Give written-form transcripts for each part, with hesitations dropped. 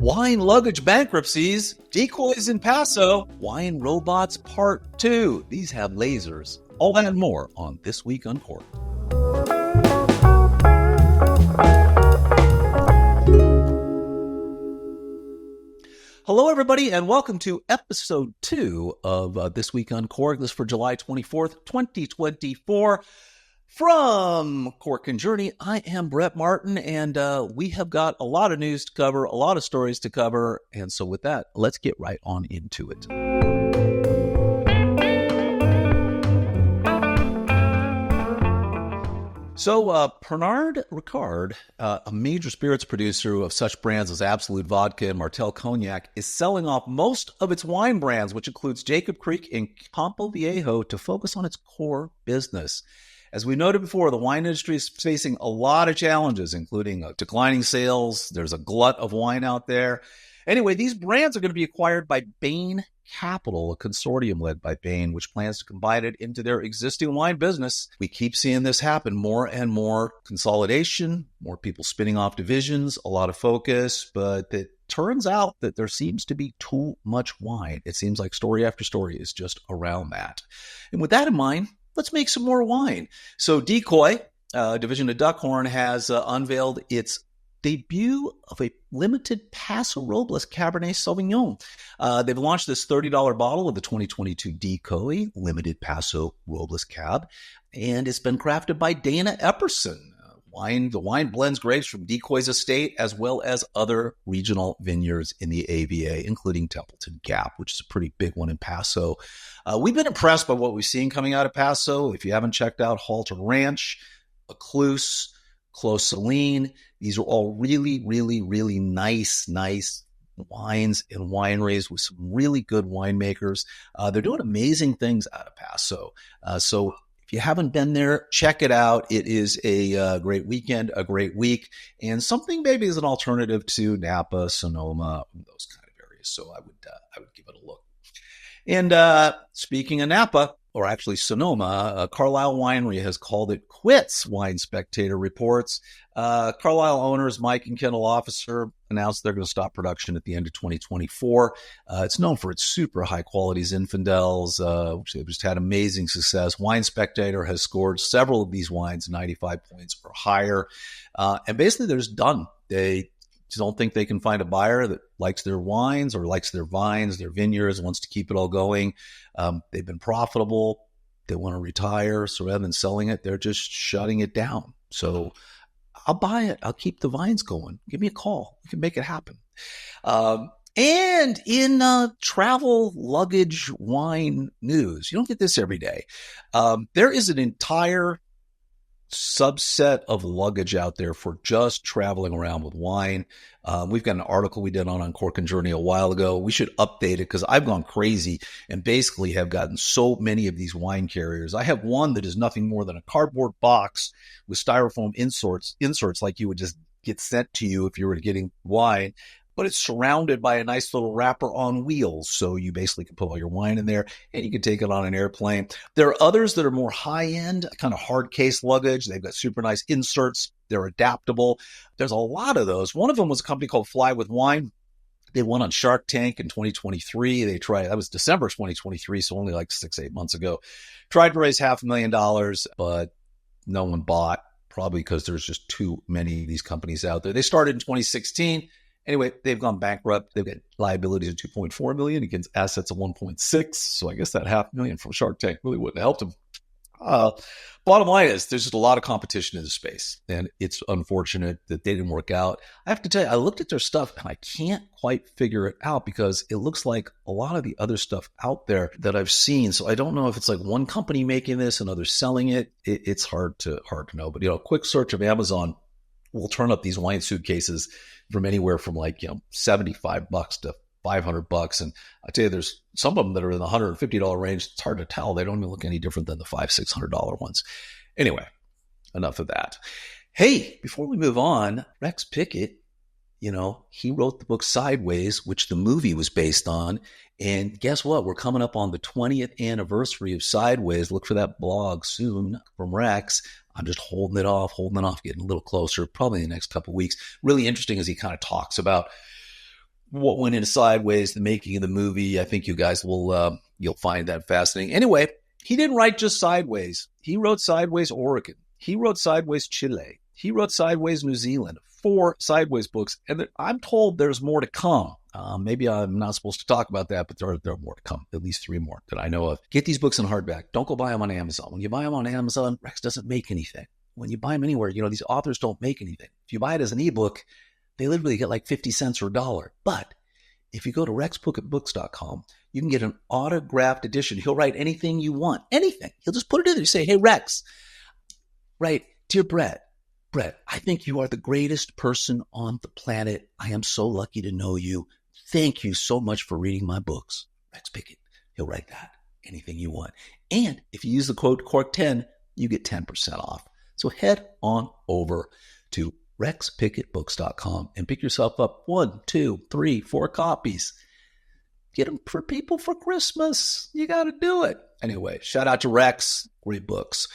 Wine luggage bankruptcies, decoys in Paso, wine robots part 2. These have lasers. All that and more on This Week Uncorked. Hello, everybody, and welcome to episode 2 of This Week Uncorked. This is for July 24th, 2024. From Cork and Journey, I am Brett Martin, and we have got a lot of news to cover, a lot of stories to cover, and so with that, let's get right on into it. So, Pernod Ricard, a major spirits producer of such brands as Absolut Vodka and Martell Cognac, is selling off most of its wine brands, which includes Jacob Creek and Campo Viejo, to focus on its core business. As we noted before, the wine industry is facing a lot of challenges, including declining sales. There's a glut of wine out there. Anyway, these brands are going to be acquired by Bain Capital, a consortium led by Bain, which plans to combine it into their existing wine business. We keep seeing this happen, more and more consolidation, more people spinning off divisions, a lot of focus, but it turns out that there seems to be too much wine. It seems like story after story is just around that. And with that in mind, let's make some more wine. So Decoy, a division of Duckhorn, has unveiled its debut of a limited Paso Robles Cabernet Sauvignon. They've launched this $30 bottle of the 2022 Decoy limited Paso Robles Cab, and it's been crafted by Dana Epperson. The wine blends grapes from Decoy's estate as well as other regional vineyards in the AVA, including Templeton Gap, which is a pretty big one in Paso. We've been impressed by what we've seen coming out of Paso. If you haven't checked out Hendry Ranch, Ecluse, Clos Saline, these are all really, really, really nice wines and wineries with some really good winemakers. They're doing amazing things out of Paso. So if you haven't been there, check it out. It is a great weekend, a great week, and something maybe as an alternative to Napa, Sonoma, those kind of areas. So I would give it a look. And speaking of Napa, or actually Sonoma, Carlisle Winery has called it quits, Wine Spectator reports. Carlisle owners Mike and Kendall Officer announced they're going to stop production at the end of 2024. It's known for its super high-quality Zinfandels, which they've just had amazing success. Wine Spectator has scored several of these wines 95 points or higher. And basically, they're just done. They don't think they can find a buyer that likes their wines or likes their vines, their vineyards, wants to keep it all going. They've been profitable. They want to retire. So rather than selling it, they're just shutting it down. So I'll buy it. I'll keep the vines going. Give me a call. We can make it happen. And in travel luggage wine news, you don't get this every day. There is an entire subset of luggage out there for just traveling around with wine. We've got an article we did on Uncorked and Journey a while ago. We should update it because I've gone crazy and basically have gotten so many of these wine carriers. I have one that is nothing more than a cardboard box with styrofoam inserts like you would just get sent to you if you were getting wine. But it's surrounded by a nice little wrapper on wheels. So you basically can put all your wine in there and you can take it on an airplane. There are others that are more high-end, kind of hard case luggage. They've got super nice inserts. They're adaptable. There's a lot of those. One of them was a company called FlyWithWine. They went on Shark Tank in 2023. That was December 2023, so only like 6-8 months ago. Tried to raise $500,000, but no one bought, probably because there's just too many of these companies out there. They started in 2016. Anyway, they've gone bankrupt. They've got liabilities of $2.4 million against assets of $1.6. So I guess that $500,000 from Shark Tank really wouldn't have helped them. Bottom line is there's just a lot of competition in the space, and it's unfortunate that they didn't work out. I have to tell you, I looked at their stuff and I can't quite figure it out because it looks like a lot of the other stuff out there that I've seen. So I don't know if it's like one company making this and others selling it. It's hard to know. But a quick search of Amazon will turn up these wine suitcases from anywhere from $75 to $500. And I tell you, there's some of them that are in the $150 range. It's hard to tell. They don't even look any different than the $500-$600 ones. Anyway, enough of that. Hey, before we move on, Rex Pickett, he wrote the book Sideways, which the movie was based on. And guess what? We're coming up on the 20th anniversary of Sideways. Look for that blog soon from Rex. I'm just holding it off, getting a little closer, probably in the next couple of weeks. Really interesting as he kind of talks about what went into Sideways, the making of the movie. I think you guys will, you'll find that fascinating. Anyway, he didn't write just Sideways. He wrote Sideways Oregon. He wrote Sideways Chile. He wrote Sideways New Zealand. 4 Sideways books. And I'm told there's more to come. Maybe I'm not supposed to talk about that, but there are more to come. At least 3 more that I know of. Get these books in hardback. Don't go buy them on Amazon. When you buy them on Amazon, Rex doesn't make anything. When you buy them anywhere, these authors don't make anything. If you buy it as an ebook, they literally get like 50 cents or $1. But if you go to rexpickettbooks.com, you can get an autographed edition. He'll write anything you want. Anything. He'll just put it in there. You say, hey, Rex, right, dear Brett, I think you are the greatest person on the planet. I am so lucky to know you. Thank you so much for reading my books. Rex Pickett. He'll write that. Anything you want. And if you use the code Cork10, you get 10% off. So head on over to rexpickettbooks.com and pick yourself up 1, 2, 3, 4 copies. Get them for people for Christmas. You got to do it. Anyway, shout out to Rex. Great books.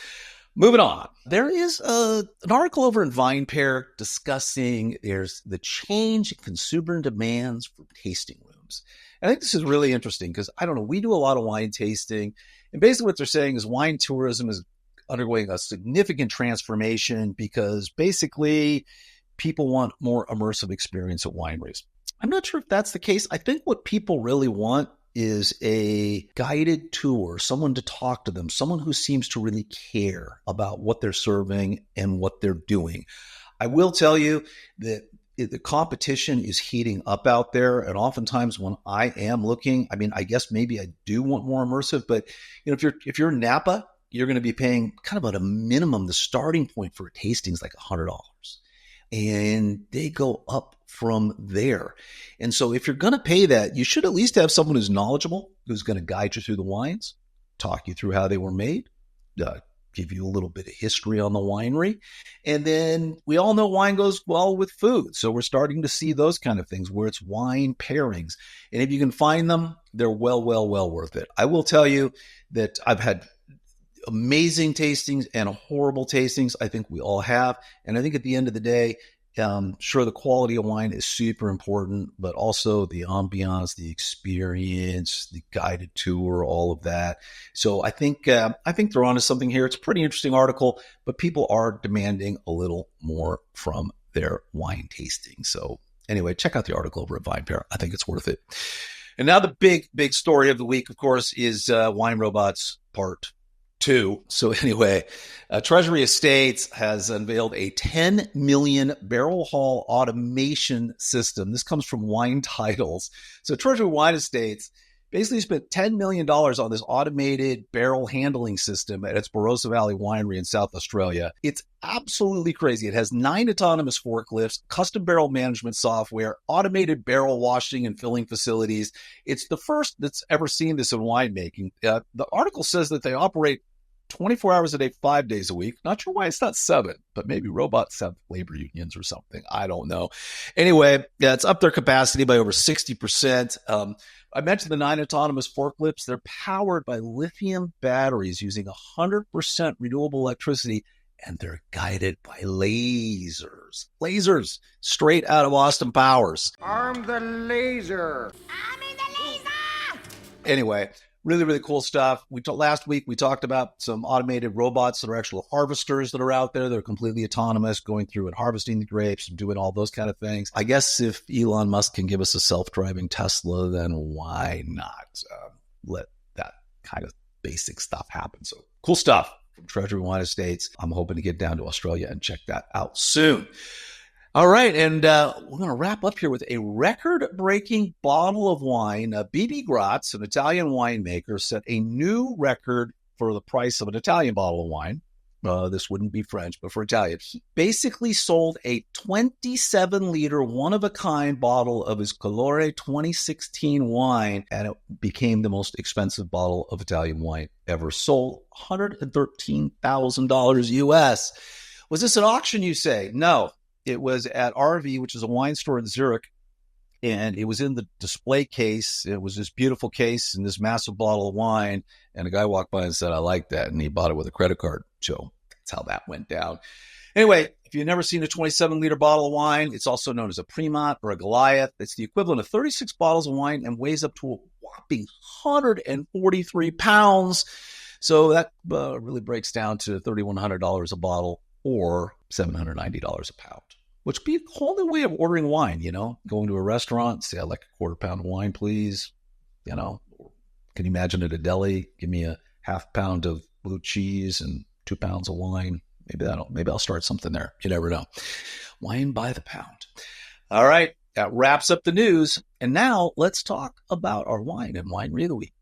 Moving on. There is an article over in VinePair discussing there's the change in consumer demands for tasting rooms. And I think this is really interesting because, I don't know, we do a lot of wine tasting. And basically what they're saying is wine tourism is undergoing a significant transformation because basically people want more immersive experience at wineries. I'm not sure if that's the case. I think what people really want is a guided tour, someone to talk to them, someone who seems to really care about what they're serving and what they're doing. I will tell you that the competition is heating up out there. And oftentimes when I am looking, I guess maybe I do want more immersive, but if you're in Napa, you're going to be paying kind of at a minimum. The starting point for a tasting is like $100. And they go up from there. And so if you're going to pay that, you should at least have someone who's knowledgeable, who's going to guide you through the wines, talk you through how they were made, give you a little bit of history on the winery. And then we all know wine goes well with food. So we're starting to see those kind of things where it's wine pairings. And if you can find them, they're well worth it. I will tell you that I've had amazing tastings and horrible tastings. I think we all have. And I think at the end of the day, sure, the quality of wine is super important, but also the ambiance, the experience, the guided tour, all of that. So I think they're onto something here. It's a pretty interesting article, but people are demanding a little more from their wine tasting. So anyway, check out the article over at VinePair. I think it's worth it. And now the big story of the week, of course, is Wine Robots Part 2. So anyway, Treasury Estates has unveiled a 10 million barrel haul automation system. This comes from Wine Titles. So Treasury Wine Estates basically spent $10 million on this automated barrel handling system at its Barossa Valley Winery in South Australia. It's absolutely crazy. It has 9 autonomous forklifts, custom barrel management software, automated barrel washing and filling facilities. It's the first that's ever seen this in winemaking. The article says that they operate 24 hours a day, 5 days a week. Not sure why it's not 7, but maybe robots have labor unions or something. I don't know. Anyway, it's up their capacity by over 60%. I mentioned the 9 autonomous forklifts. They're powered by lithium batteries using 100% renewable electricity, and they're guided by lasers. Lasers straight out of Austin Powers. Arm the laser. Arming the laser! Anyway, really cool stuff. Last week, we talked about some automated robots that are actual harvesters that are out there. They're completely autonomous, going through and harvesting the grapes and doing all those kind of things. I guess if Elon Musk can give us a self-driving Tesla, then why not let that kind of basic stuff happen? So cool stuff from Treasury Wine Estates. I'm hoping to get down to Australia and check that out soon. All right, and we're going to wrap up here with a record-breaking bottle of wine. Bibi Graetz, an Italian winemaker, set a new record for the price of an Italian bottle of wine. This wouldn't be French, but for Italian. He basically sold a 27-liter, one-of-a-kind bottle of his Calore 2016 wine, and it became the most expensive bottle of Italian wine ever sold, $113,000 US. Was this an auction, you say? No. It was at RV, which is a wine store in Zurich, and it was in the display case. It was this beautiful case and this massive bottle of wine, and a guy walked by and said, I like that, and he bought it with a credit card. So that's how that went down. Anyway, if you've never seen a 27-liter bottle of wine, it's also known as a Primat or a Goliath. It's the equivalent of 36 bottles of wine and weighs up to a whopping 143 pounds. So that really breaks down to $3,100 a bottle or $790 a pound, which would be a whole new way of ordering wine, going to a restaurant, say, I'd like a quarter pound of wine, please. Can you imagine at a deli, give me a half pound of blue cheese and 2 pounds of wine. Maybe I'll start something there. You never know. Wine by the pound. All right. That wraps up the news. And now let's talk about our wine and winery of the week.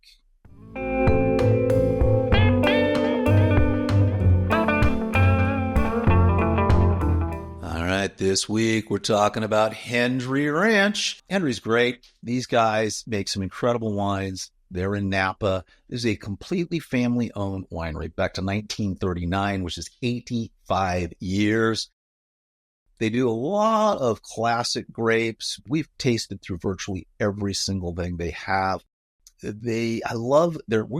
All right. This week we're talking about Hendry Ranch. Hendry's great. These guys make some incredible wines. They're in Napa. This is a completely family-owned winery back to 1939, which is 85 years. They do a lot of classic grapes. We've tasted through virtually every single thing they have. We're going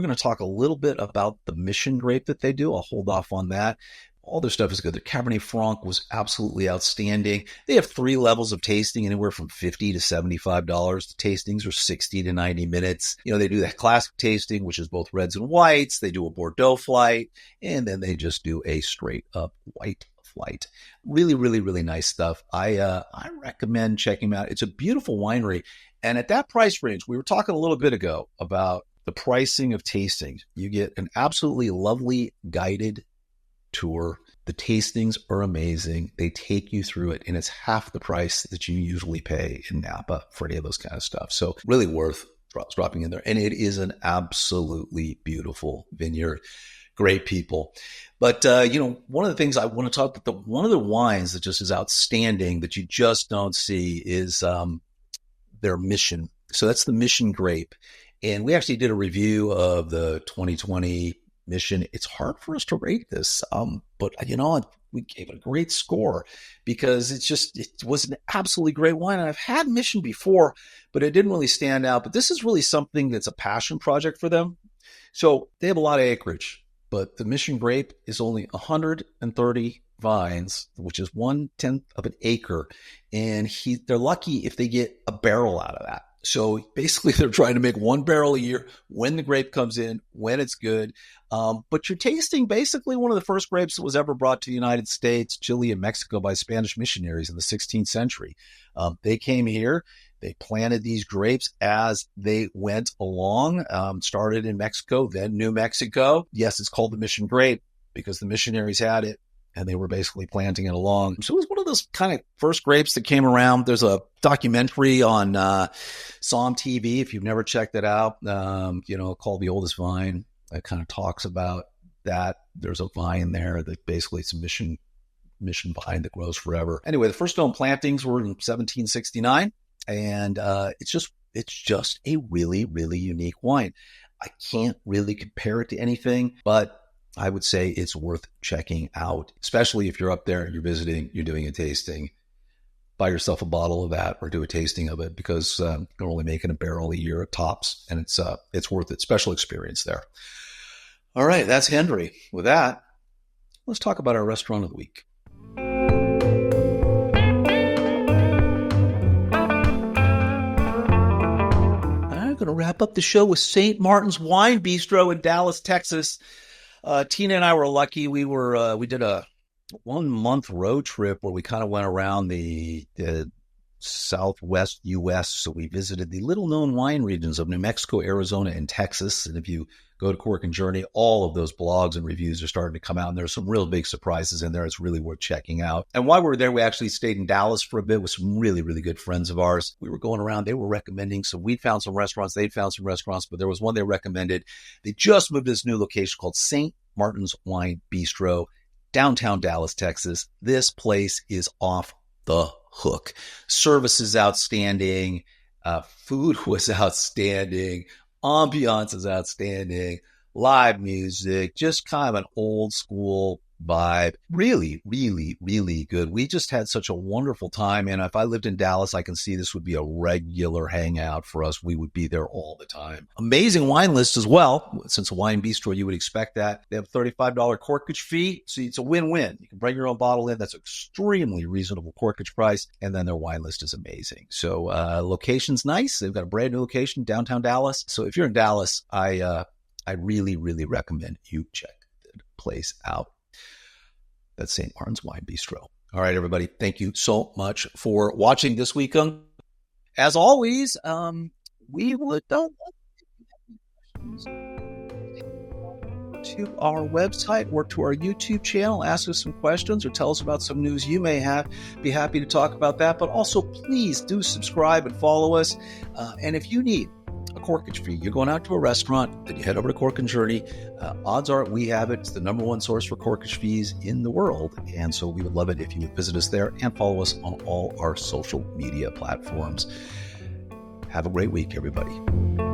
to talk a little bit about the Mission grape that they do. I'll hold off on that. All their stuff is good. Their Cabernet Franc was absolutely outstanding. They have 3 levels of tasting, anywhere from $50 to $75. The tastings are 60 to 90 minutes. They do that classic tasting, which is both reds and whites. They do a Bordeaux flight, and then they just do a straight up white flight. Really, really, really nice stuff. I recommend checking them out. It's a beautiful winery. And at that price range, we were talking a little bit ago about the pricing of tastings. You get an absolutely lovely guided tour. The tastings are amazing. They take you through it, and it's half the price that you usually pay in Napa for any of those kind of stuff. So really worth dropping in there. And it is an absolutely beautiful vineyard. Great people. But, one of the things I want to talk about, one of the wines that just is outstanding that you just don't see is their Mission. So that's the Mission grape. And we actually did a review of the 2020 Mission. It's hard for us to rate this, but we gave it a great score because it was an absolutely great wine. And I've had Mission before, but it didn't really stand out. But this is really something that's a passion project for them. So they have a lot of acreage, but the Mission grape is only 130 vines, which is 1/10 of an acre. And they're lucky if they get a barrel out of that. So basically, they're trying to make 1 barrel a year when the grape comes in, when it's good. But you're tasting basically one of the first grapes that was ever brought to the United States, Chile, and Mexico by Spanish missionaries in the 16th century. They came here. They planted these grapes as they went along, started in Mexico, then New Mexico. Yes, it's called the Mission grape because the missionaries had it, and they were basically planting it along. So it was one of those kind of first grapes that came around. There's a documentary on SOM TV, if you've never checked it out, called The Oldest Vine. It kind of talks about that. There's a vine there that basically it's a mission vine that grows forever. Anyway, the first known plantings were in 1769, and it's just a really, really unique wine. I can't really compare it to anything, but I would say it's worth checking out, especially if you're up there, you're visiting, you're doing a tasting. Buy yourself a bottle of that or do a tasting of it because you're only making a barrel a year at tops, and it's worth it. Special experience there. All right, that's Hendry. With that, let's talk about our restaurant of the week. I'm going to wrap up the show with St. Martin's Wine Bistro in Dallas, Texas. Tina and I were lucky. We did a 1-month road trip where we kind of went around the Southwest U.S. So we visited the little-known wine regions of New Mexico, Arizona, and Texas. And if you go to Cork and Journey, all of those blogs and reviews are starting to come out, and there's some real big surprises in there. It's really worth checking out. And while we were there, we actually stayed in Dallas for a bit with some really, really good friends of ours. We were going around. They were recommending, so we found some restaurants. They'd found some restaurants, but there was one they recommended. They just moved to this new location called St. Martin's Wine Bistro, downtown Dallas, Texas. This place is off the hook. Service is outstanding. Food was outstanding. Ambiance is outstanding. Live music, just kind of an old school vibe. Really, really, really good. We just had such a wonderful time. And if I lived in Dallas, I can see this would be a regular hangout for us. We would be there all the time. Amazing wine list as well. Since a wine bistro, you would expect that. They have a $35 corkage fee. So it's a win-win. You can bring your own bottle in. That's extremely reasonable corkage price. And then their wine list is amazing. So location's nice. They've got a brand new location, downtown Dallas. So if you're in Dallas, I really, really recommend you check the place out. That's St. Martin's Wine Bistro. All right, everybody. Thank you so much for watching this week. As always, we would to our website or to our YouTube channel, ask us some questions or tell us about some news you may have. Be happy to talk about that. But also, please do subscribe and follow us. And if you need a corkage fee, you're going out to a restaurant, then you head over to Cork and Journey. Odds are we have it. It's the number one source for corkage fees in the world. And so we would love it if you would visit us there and follow us on all our social media platforms. Have a great week, everybody.